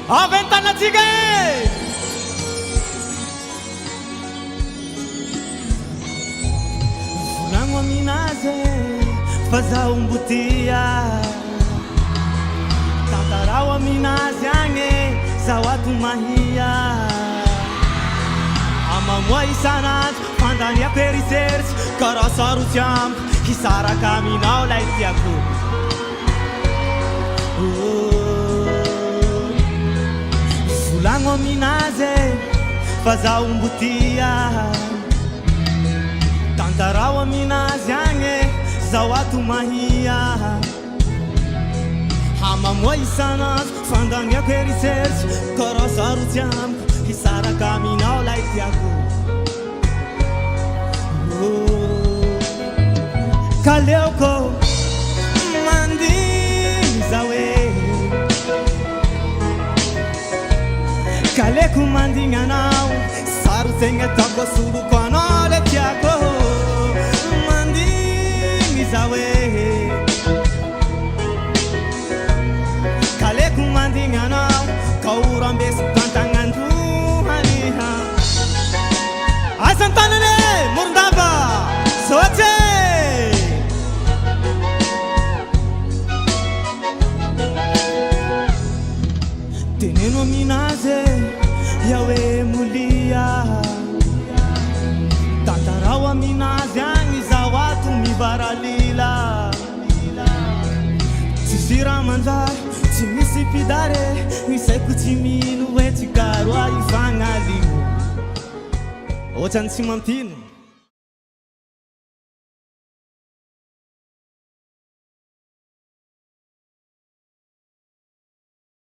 aventanatsika e volagno aminazy fa zaho mbotia tantarao aminazy agny zaho ato mahia amamoa isanandro fandaniako eritseritsy karaha sarotsy amiko hisaraka aminao lay tiako volagno aminazy fa zaho mbotia tantarao aminazy agny zaho ato mahia amamoa isanandro fandaniako eritseritsy karaha sarotsy amiko hisaraka aminao lay tiako kaleoko mandigny zaho e kaleko mandigny anao sarotsegny ataoko asoloko anao le tiako mandigny zaho e kaleko mandigny anao ka oro ambesiko antagnandrohaniha asantanane morondava sotsy teneno aminazy iaho e molia tantarao aminazy agny zaho ato mivaralila tsisy raha manjary tsy misy pidare misaiko tsy mino hoe tsy karo a ifagnalino ohatrany tsy mampino